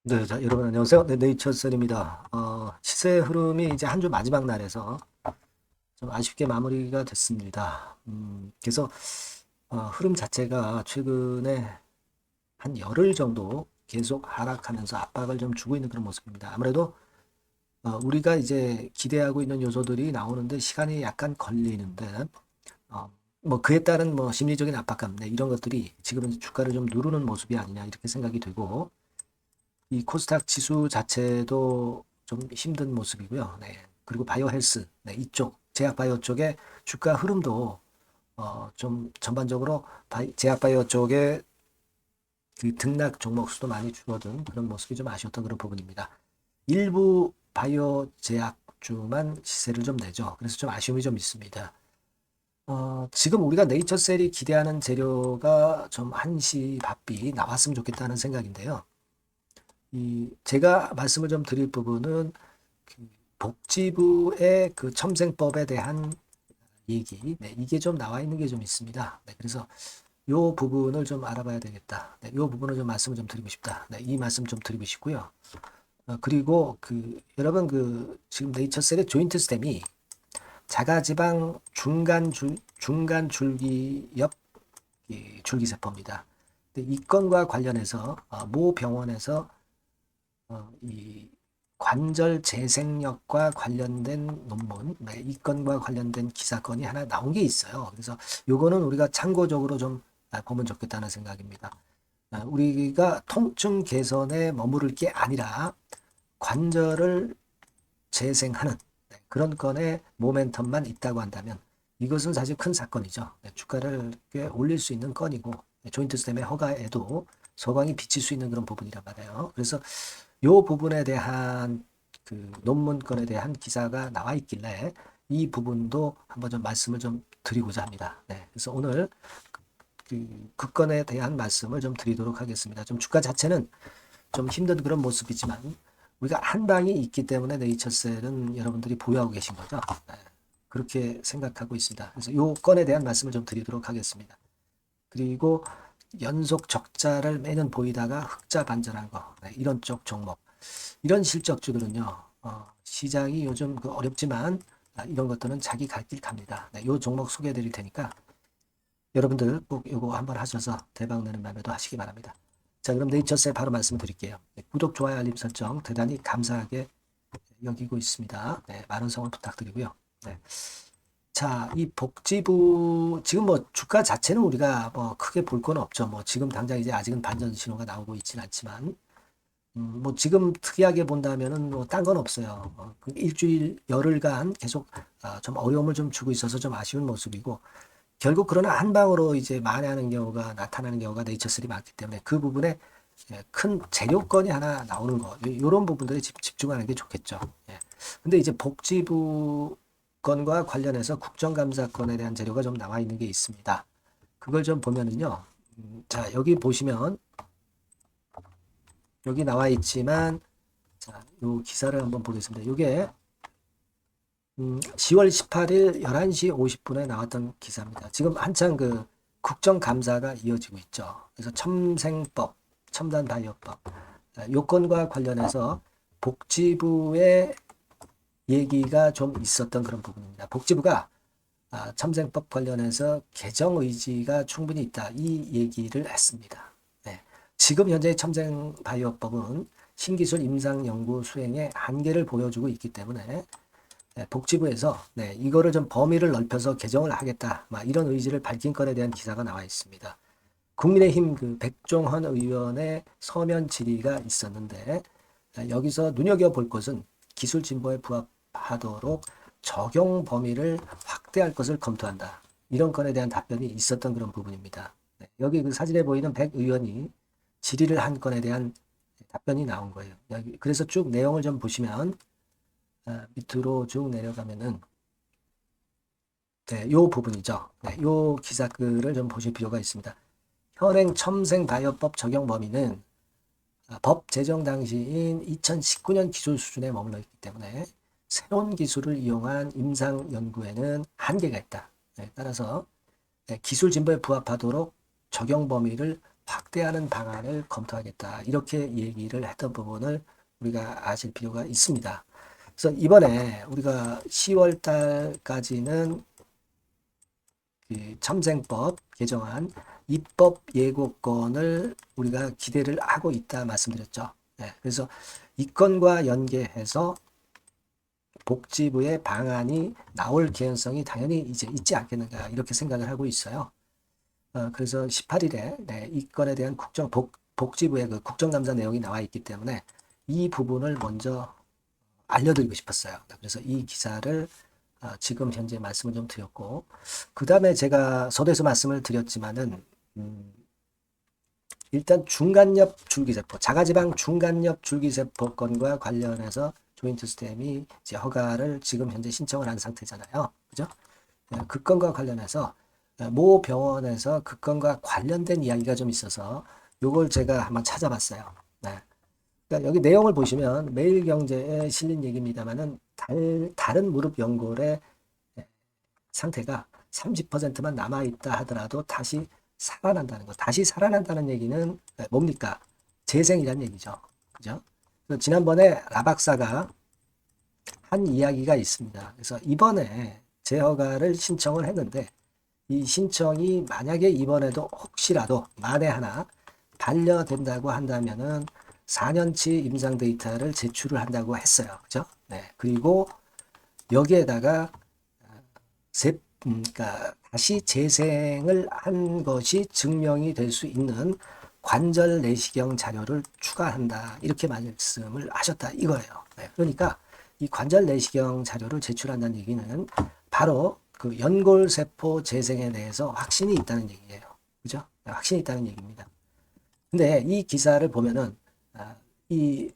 네, 자, 여러분 안녕하세요. 네, 네이처셀입니다. 시세 흐름이 이제 한 주 마지막 날에서 좀 아쉽게 마무리가 됐습니다. 그래서 흐름 자체가 최근에 한 열흘 정도 계속 하락하면서 압박을 좀 주고 있는 그런 모습입니다. 아무래도 우리가 이제 기대하고 있는 요소들이 나오는데 시간이 약간 걸리는데 뭐 그에 따른 뭐 심리적인 압박감, 네, 이런 것들이 지금은 주가를 좀 누르는 모습이 아니냐 이렇게 생각이 되고 이 코스닥 지수 자체도 좀 힘든 모습이고요. 네. 그리고 바이오 헬스, 네, 이쪽 제약 바이오 쪽의 주가 흐름도 좀 전반적으로 제약 바이오 쪽에 그 등락 종목 수도 많이 줄어든 그런 모습이 좀 아쉬웠던 그런 부분입니다. 일부 바이오 제약주만 시세를 좀 내죠. 그래서 좀 아쉬움이 좀 있습니다. 지금 우리가 네이처셀이 기대하는 재료가 좀 한시 밥비 나왔으면 좋겠다는 생각인데요. 제가 말씀을 좀 드릴 부분은 그 복지부의 그 첨생법에 대한 얘기, 네, 이게 좀 나와 있는 게 좀 있습니다. 네, 그래서 요 부분을 좀 알아봐야 되겠다. 네, 요 부분을 좀 말씀을 좀 드리고 싶다. 네, 이 말씀 좀 드리고 싶고요. 그리고 그 여러분 그 지금 네이처셀의 조인트 스템이 자가지방 중간 줄기엽 줄기세포입니다. 근데 이 건과 관련해서 모 병원에서 이 관절 재생력과 관련된 논문, 네, 이 건과 관련된 기사건이 하나 나온 게 있어요. 그래서 요거는 우리가 참고적으로 좀 보면 좋겠다는 생각입니다. 우리가 통증 개선에 머무를 게 아니라 관절을 재생하는, 네, 그런 건의 모멘텀만 있다고 한다면 이것은 사실 큰 사건이죠. 네, 주가를 꽤 올릴 수 있는 건이고, 네, 조인트 스템의 허가에도 소강이 비칠 수 있는 그런 부분이란 말이에요. 그래서 요 부분에 대한 그 논문건에 대한 기사가 나와 있길래 이 부분도 한번 좀 말씀을 좀 드리고자 합니다. 네, 그래서 오늘 그 건에 대한 말씀을 좀 드리도록 하겠습니다. 좀 주가 자체는 좀 힘든 그런 모습이지만 우리가 한 방이 있기 때문에 네이처셀은 여러분들이 보유하고 계신 거죠. 네, 그렇게 생각하고 있습니다. 그래서 요 건에 대한 말씀을 좀 드리도록 하겠습니다. 그리고 연속 적자를 매년 보이다가 흑자 반전한 거, 네, 이런 쪽 종목. 이런 실적주들은요, 시장이 요즘 어렵지만 이런 것들은 자기 갈 길 갑니다. 네, 이 종목 소개해 드릴 테니까 여러분들 꼭 이거 한번 하셔서 대박 내는 매매도 하시기 바랍니다. 자, 그럼 네이처셀 바로 말씀 드릴게요. 네, 구독, 좋아요, 알림 설정 대단히 감사하게 여기고 있습니다. 네, 많은 성원 부탁드리고요. 네. 자, 이 복지부 지금 뭐 주가 자체는 우리가 뭐 크게 볼 건 없죠. 뭐 지금 당장 이제 아직은 반전 신호가 나오고 있지는 않지만 뭐 지금 특이하게 본다면은 뭐 딴 건 없어요. 그 일주일 열흘간 계속 좀 어려움을 좀 주고 있어서 좀 아쉬운 모습이고 결국 그러나 한 방으로 이제 만회하는 경우가 나타나는 경우가 네이처슬이 많기 때문에 그 부분에 큰 재료건이 하나 나오는 거 이런 부분들에 집중하는 게 좋겠죠. 예. 근데 이제 복지부 건과 관련해서 국정감사건에 대한 재료가 좀 나와 있는 게 있습니다. 그걸 좀 보면은요. 자, 여기 보시면 여기 나와 있지만 자, 요 기사를 한번 보겠습니다. 이게 10월 18일 11시 50분에 나왔던 기사입니다. 지금 한창 그 국정감사가 이어지고 있죠. 그래서 첨생법, 첨단바이오법, 요건과 관련해서 복지부의 얘기가 좀 있었던 그런 부분입니다. 복지부가 첨생법 관련해서 개정 의지가 충분히 있다. 이 얘기를 했습니다. 네. 지금 현재 첨생바이오법은 신기술 임상 연구 수행의 한계를 보여주고 있기 때문에 복지부에서 이거를 좀 범위를 넓혀서 개정을 하겠다. 이런 의지를 밝힌 건에 대한 기사가 나와 있습니다. 국민의힘 그 백종헌 의원의 서면 질의가 있었는데 여기서 눈여겨볼 것은 기술 진보에 부합하도록 적용 범위를 확대할 것을 검토한다. 이런 건에 대한 답변이 있었던 그런 부분입니다. 여기 그 사진에 보이는 백 의원이 질의를 한 건에 대한 답변이 나온 거예요. 그래서 쭉 내용을 좀 보시면 밑으로 쭉 내려가면은 네, 요 부분이죠. 네, 요 기사글을 좀 보실 필요가 있습니다. 현행 첨생바이오법 적용 범위는 법 제정 당시인 2019년 기술 수준에 머물러 있기 때문에 새로운 기술을 이용한 임상 연구에는 한계가 있다. 네, 따라서 기술 진보에 부합하도록 적용 범위를 확대하는 방안을 검토하겠다. 이렇게 얘기를 했던 부분을 우리가 아실 필요가 있습니다. 그래서 이번에 우리가 10월 달까지는 그 첨생법 개정안 입법 예고건을 우리가 기대를 하고 있다 말씀드렸죠. 네, 그래서 이 건과 연계해서 복지부의 방안이 나올 개연성이 당연히 이제 있지 않겠는가 이렇게 생각을 하고 있어요. 그래서 18일에 네, 이 건에 대한 복지부의 그 국정감사 내용이 나와 있기 때문에 이 부분을 먼저 알려드리고 싶었어요. 그래서 이 기사를 지금 현재 말씀을 좀 드렸고, 그 다음에 제가 서두에서 말씀을 드렸지만은 일단 중간엽 줄기세포, 자가지방 중간엽 줄기세포 건과 관련해서 조인트 스템이 이제 허가를 지금 현재 신청을 한 상태잖아요. 그죠? 그 건과 관련해서 모 병원에서 그 건과 관련된 이야기가 좀 있어서 요걸 제가 한번 찾아봤어요. 네. 그러니까 여기 내용을 보시면 매일경제에 실린 얘기입니다만은 다른 무릎 연골의 상태가 30%만 남아있다 하더라도 다시 살아난다는 거. 다시 살아난다는 얘기는 뭡니까? 재생이란 얘기죠. 그죠? 그래서 지난번에 라박사가 한 이야기가 있습니다. 그래서 이번에 재허가를 신청을 했는데 이 신청이 만약에 이번에도 혹시라도 만에 하나 반려된다고 한다면은 4년치 임상 데이터를 제출을 한다고 했어요. 그죠? 네. 그리고 여기에다가 그러니까 다시 재생을 한 것이 증명이 될 수 있는 관절 내시경 자료를 추가한다. 이렇게 말씀을 하셨다 이거예요. 네. 그러니까 이 관절 내시경 자료를 제출한다는 얘기는 바로 그 연골세포 재생에 대해서 확신이 있다는 얘기예요. 그죠? 확신이 있다는 얘기입니다. 근데 이 기사를 보면은 이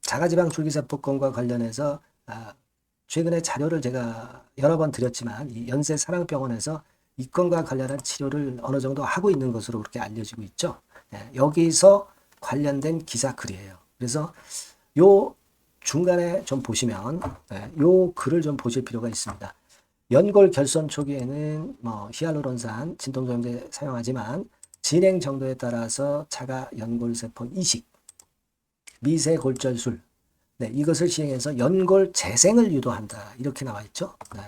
자가지방 줄기세포건과 관련해서 최근에 자료를 제가 여러 번 드렸지만 이 연세사랑병원에서 이 건과 관련한 치료를 어느 정도 하고 있는 것으로 그렇게 알려지고 있죠. 여기서 관련된 기사 글이에요. 그래서 요 중간에 좀 보시면 요 글을 좀 보실 필요가 있습니다. 연골 결손 초기에는 뭐 히알루론산 진통조정제 사용하지만 진행 정도에 따라서 자가 연골세포 이식, 미세골절술, 네, 이것을 시행해서 연골 재생을 유도한다. 이렇게 나와 있죠. 네.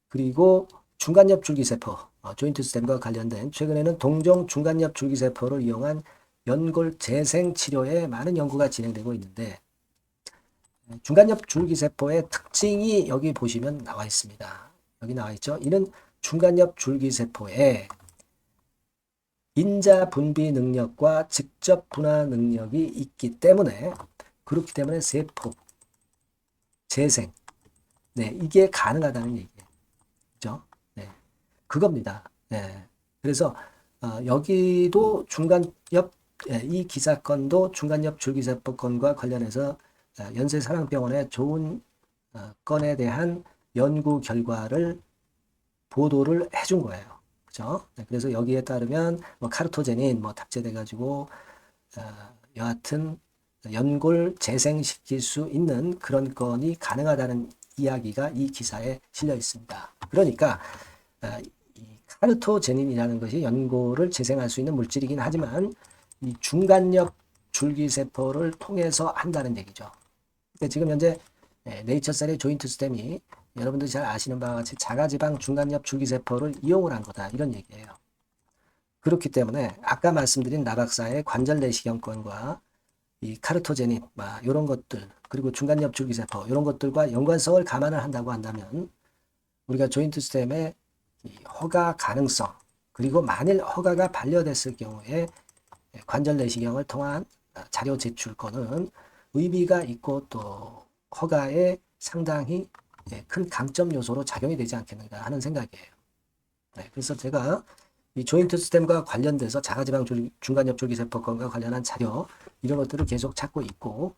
그리고 중간엽 줄기세포, 조인트 스템과 관련된 최근에는 동종 중간엽 줄기세포를 이용한 연골 재생 치료에 많은 연구가 진행되고 있는데 중간엽 줄기세포의 특징이 여기 보시면 나와 있습니다. 여기 나와 있죠. 이는 중간엽 줄기세포에 인자 분비 능력과 직접 분화 능력이 있기 때문에 그렇기 때문에 세포 재생 네 이게 가능하다는 얘기예요. 그죠? 네 그겁니다. 네 그래서 여기도 중간엽 이 기사건도 중간엽 줄기세포 건과 관련해서 연세사랑병원의 좋은 건에 대한 연구 결과를 보도를 해준 거예요. 그죠? 네, 그래서 여기에 따르면 뭐 카르토제닌 뭐 탑재돼 가지고 여하튼 연골 재생시킬 수 있는 그런 건이 가능하다는 이야기가 이 기사에 실려 있습니다. 그러니까 이 카르토제닌이라는 것이 연골을 재생할 수 있는 물질이긴 하지만 이 중간엽 줄기세포를 통해서 한다는 얘기죠. 지금 현재 네이처셀의 조인트 스템이 여러분들이 잘 아시는 바와 같이 자가지방 중간엽 줄기세포를 이용을 한 거다 이런 얘기예요. 그렇기 때문에 아까 말씀드린 나박사의 관절 내시경건과 이 카르토제닌 이런 것들 그리고 중간엽 줄기세포 이런 것들과 연관성을 감안을 한다고 한다면 우리가 조인트 스템의 허가 가능성 그리고 만일 허가가 반려됐을 경우에 관절 내시경을 통한 자료 제출권은 의미가 있고 또 허가에 상당히 큰 강점 요소로 작용이 되지 않겠는가 하는 생각이에요. 네, 그래서 제가 이 조인트 시스템과 관련돼서 자가지방 중간엽 줄기세포건과 관련한 자료 이런 것들을 계속 찾고 있고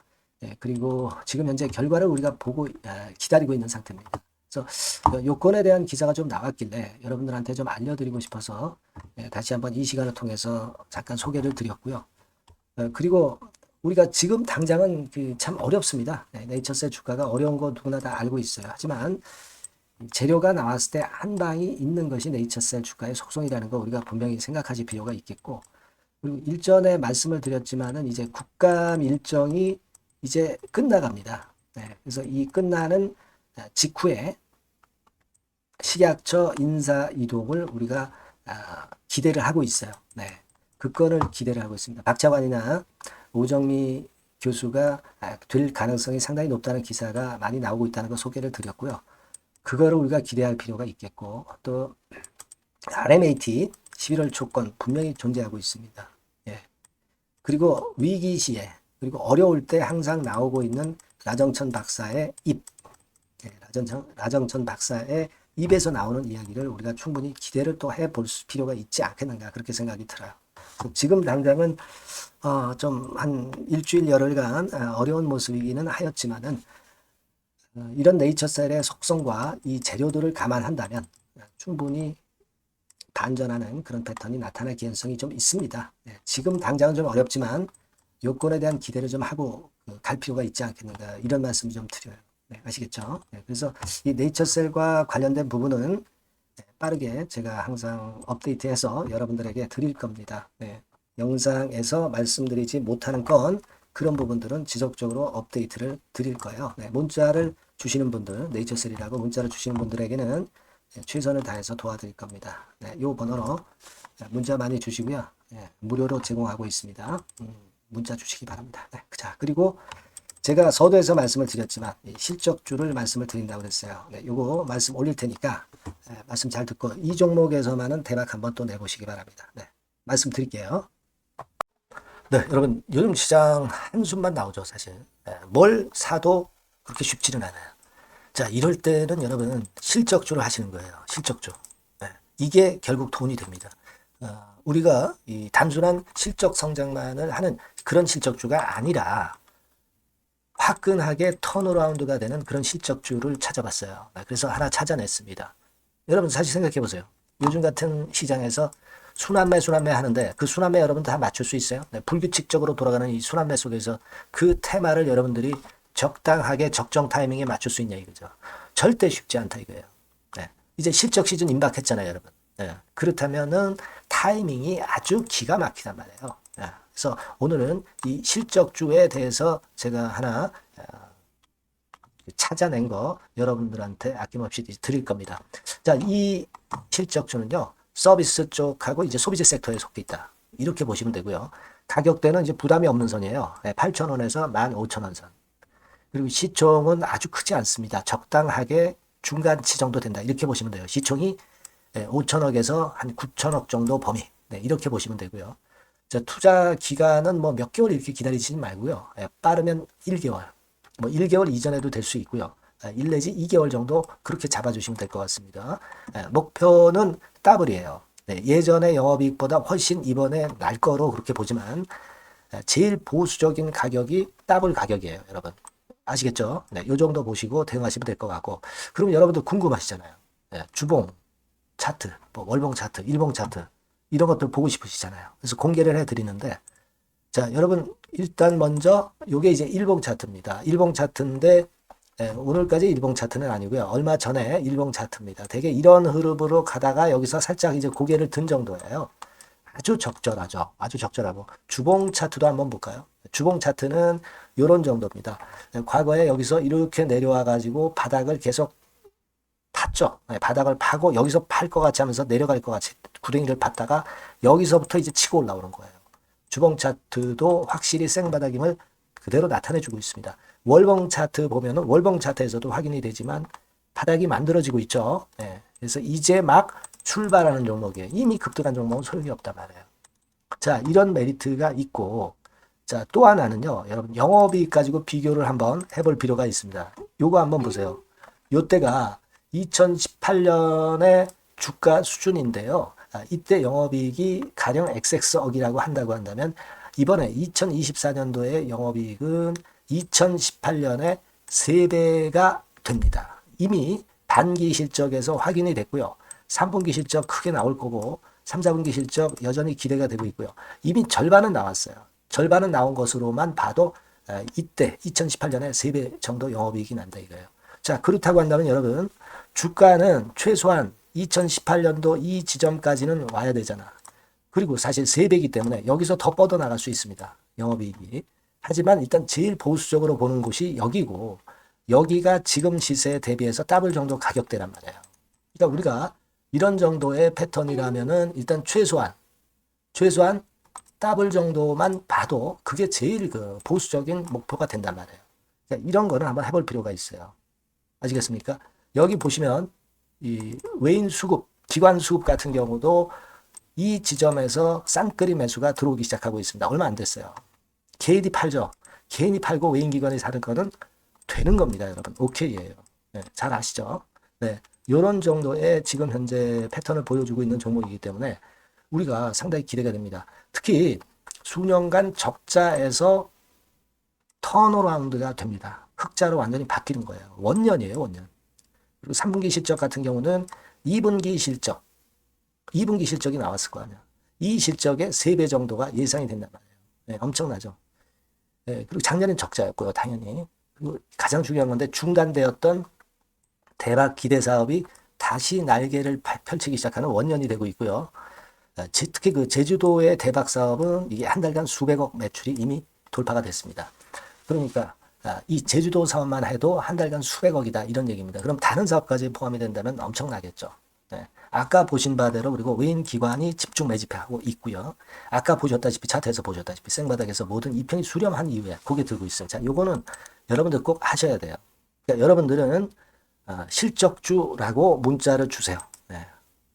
그리고 지금 현재 결과를 우리가 보고 기다리고 있는 상태입니다. 그래서 요건에 대한 기사가 좀 나왔길래 여러분들한테 좀 알려드리고 싶어서 다시 한번 이 시간을 통해서 잠깐 소개를 드렸고요. 그리고 우리가 지금 당장은 참 어렵습니다. 네이처셀 주가가 어려운 거 누구나 다 알고 있어요. 하지만 재료가 나왔을 때 한 방이 있는 것이 네이처셀 주가의 속성이라는 거 우리가 분명히 생각하실 필요가 있겠고 그리고 일전에 말씀을 드렸지만은 이제 국감 일정이 이제 끝나갑니다. 네, 그래서 이 끝나는 직후에 식약처 인사 이동을 우리가 기대를 하고 있어요. 네, 그 건을 기대를 하고 있습니다. 박 차관이나 오정미 교수가 될 가능성이 상당히 높다는 기사가 많이 나오고 있다는 거 소개를 드렸고요. 그거를 우리가 기대할 필요가 있겠고, 또 RMAT 11월 초건 분명히 존재하고 있습니다. 예. 그리고 위기 시에, 그리고 어려울 때 항상 나오고 있는 라정천 박사의 입, 예, 라정천 박사의 입에서 나오는 이야기를 우리가 충분히 기대를 또 해볼 필요가 있지 않겠는가, 그렇게 생각이 들어요. 지금 당장은 좀 한 일주일 열흘간 어려운 모습이기는 하였지만은 이런 네이처셀의 속성과 이 재료들을 감안한다면 충분히 반전하는 그런 패턴이 나타날 개연성이 좀 있습니다. 네, 지금 당장은 좀 어렵지만 요건에 대한 기대를 좀 하고 갈 필요가 있지 않겠는가, 이런 말씀 좀 드려요. 네, 아시겠죠? 네, 그래서 이 네이처셀과 관련된 부분은 빠르게 제가 항상 업데이트해서 여러분들에게 드릴 겁니다. 네, 영상에서 말씀드리지 못하는 건 그런 부분들은 지속적으로 업데이트를 드릴 거예요. 네, 문자를 주시는 분들, 네이처셀이라고 문자를 주시는 분들에게는 최선을 다해서 도와드릴 겁니다. 네, 이 번호로 문자 많이 주시고요. 네, 무료로 제공하고 있습니다. 문자 주시기 바랍니다. 네, 자, 그리고 제가 서두에서 말씀을 드렸지만 실적주를 말씀을 드린다고 그랬어요. 네, 요거 말씀 올릴 테니까 말씀 잘 듣고 이 종목에서만은 대박 한번 또 내보시기 바랍니다. 네, 말씀 드릴게요. 네, 여러분 요즘 시장 한숨만 나오죠, 사실. 네, 뭘 사도 그렇게 쉽지는 않아요. 자, 이럴 때는 여러분 실적주를 하시는 거예요. 실적주. 네, 이게 결국 돈이 됩니다. 우리가 이 단순한 실적 성장만을 하는 그런 실적주가 아니라 화끈하게 턴어라운드가 되는 그런 실적주를 찾아봤어요. 그래서 하나 찾아냈습니다. 여러분 사실 생각해 보세요. 요즘 같은 시장에서 순환매 하는데 그 순환매 여러분 다 맞출 수 있어요? 네, 불규칙적으로 돌아가는 이 순환매 속에서 그 테마를 여러분들이 적당하게 적정 타이밍에 맞출 수 있냐 이거죠. 절대 쉽지 않다 이거예요. 네, 이제 실적 시즌 임박했잖아요, 여러분. 네, 그렇다면은 타이밍이 아주 기가 막히단 말이에요. 네, 그래서 오늘은 이 실적주에 대해서 제가 하나 찾아낸 거 여러분들한테 아낌없이 드릴 겁니다. 자, 이 실적주는요, 서비스 쪽하고 이제 소비재 섹터에 속해 있다. 이렇게 보시면 되고요. 가격대는 이제 부담이 없는 선이에요. 8,000원에서 15,000원 선. 그리고 시총은 아주 크지 않습니다. 적당하게 중간치 정도 된다. 이렇게 보시면 돼요. 시총이 5천억에서 한 9천억 정도 범위. 네, 이렇게 보시면 되고요. 자, 투자 기간은 뭐 몇 개월 이렇게 기다리지 말고요. 빠르면 1개월. 뭐 1개월 이전에도 될 수 있고요. 1 내지 2개월 정도 그렇게 잡아주시면 될 것 같습니다. 목표는 더블이에요. 네, 예전의 영업이익보다 훨씬 이번에 날 거로 그렇게 보지만 제일 보수적인 가격이 더블 가격이에요, 여러분. 아시겠죠? 네, 요 정도 보시고 대응하시면 될 것 같고. 그러면 여러분들 궁금하시잖아요. 네, 주봉 차트, 뭐 월봉 차트, 일봉 차트 이런 것들 보고 싶으시잖아요. 그래서 공개를 해드리는데, 자, 여러분 일단 먼저 요게 이제 일봉 차트입니다. 일봉 차트인데 오늘까지 일봉 차트는 아니고요. 얼마 전에 일봉 차트입니다. 되게 이런 흐름으로 가다가 여기서 살짝 이제 고개를 든 정도예요. 아주 적절하죠. 아주 적절하고. 주봉 차트도 한번 볼까요? 주봉 차트는 이런 정도입니다. 과거에 여기서 이렇게 내려와 가지고 바닥을 계속 팠죠. 바닥을 파고 여기서 팔 것 같이 하면서 내려갈 것 같이 구덩이를 팠다가 여기서부터 이제 치고 올라오는 거예요. 주봉 차트도 확실히 생바닥임을 그대로 나타내주고 있습니다. 월봉 차트 보면은 월봉 차트에서도 확인이 되지만 바닥이 만들어지고 있죠. 네. 그래서 이제 막 출발하는 종목이에요. 이미 급등한 종목은 소용이 없단 말이에요. 자, 이런 메리트가 있고, 자, 또 하나는요, 여러분, 영업이익 가지고 비교를 한번 해볼 필요가 있습니다. 요거 한번 보세요. 요때가 2018년의 주가 수준인데요. 이때 영업이익이 가령 XX억이라고 한다고 한다면, 이번에 2024년도의 영업이익은 2018년에 3배가 됩니다. 이미 단기 실적에서 확인이 됐고요. 3분기 실적 크게 나올 거고 3, 4분기 실적 여전히 기대가 되고 있고요. 이미 절반은 나왔어요. 절반은 나온 것으로만 봐도 이때 2018년에 3배 정도 영업이익이 난다 이거예요. 자, 그렇다고 한다면 여러분 주가는 최소한 2018년도 이 지점까지는 와야 되잖아. 그리고 사실 3배이기 때문에 여기서 더 뻗어나갈 수 있습니다. 영업이익이. 하지만 일단 제일 보수적으로 보는 곳이 여기고 여기가 지금 시세에 대비해서 더블 정도 가격대란 말이에요. 그러니까 우리가 이런 정도의 패턴이라면은 일단 최소한 더블 정도만 봐도 그게 제일 그 보수적인 목표가 된단 말이에요. 그러니까 이런 거는 한번 해볼 필요가 있어요. 아시겠습니까? 여기 보시면 이 외인 수급, 기관 수급 같은 경우도 이 지점에서 싼끌이 매수가 들어오기 시작하고 있습니다. 얼마 안 됐어요. 개인이 팔죠. 개인이 팔고 외인 기관이 사는 거는 되는 겁니다, 여러분. 오케이예요. 네, 잘 아시죠? 네, 이런 정도의 지금 현재 패턴을 보여주고 있는 종목이기 때문에 우리가 상당히 기대가 됩니다. 특히 수년간 적자에서 턴어라운드가 됩니다. 흑자로 완전히 바뀌는 거예요. 원년이에요, 원년. 그리고 3분기 실적 같은 경우는 2분기 실적이 나왔을 거 아니야. 이 실적의 3배 정도가 예상이 된단 말이에요. 네, 엄청나죠. 네, 그리고 작년엔 적자였고요, 당연히. 그리고 가장 중요한 건데 중단되었던 대박 기대 사업이 다시 날개를 펼치기 시작하는 원년이 되고 있고요. 특히 그 제주도의 대박 사업은 이게 한 달간 수백억 매출이 이미 돌파가 됐습니다. 그러니까 이 제주도 사업만 해도 한 달간 수백억이다 이런 얘기입니다. 그럼 다른 사업까지 포함이 된다면 엄청나겠죠. 네. 아까 보신 바대로 그리고 외인 기관이 집중 매집하고 있고요. 아까 보셨다시피 차트에서 보셨다시피 생바닥에서 모든 이평이 수렴한 이후에 고개 들고 있어요. 자, 요거는 여러분들 꼭 하셔야 돼요. 그러니까 여러분들은 실적주라고 문자를 주세요. 네.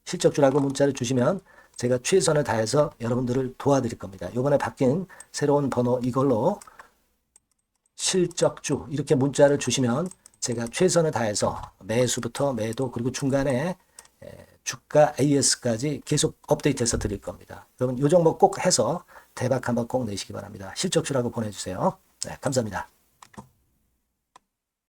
실적주라고 문자를 주시면 제가 최선을 다해서 여러분들을 도와드릴 겁니다. 이번에 바뀐 새로운 번호 이걸로 실적주 이렇게 문자를 주시면 제가 최선을 다해서 매수부터 매도 그리고 중간에 주가 AS까지 계속 업데이트해서 드릴 겁니다. 여러분 이 종목 꼭 해서 대박 한번 꼭 내시기 바랍니다. 실적주라고 보내주세요. 네, 감사합니다.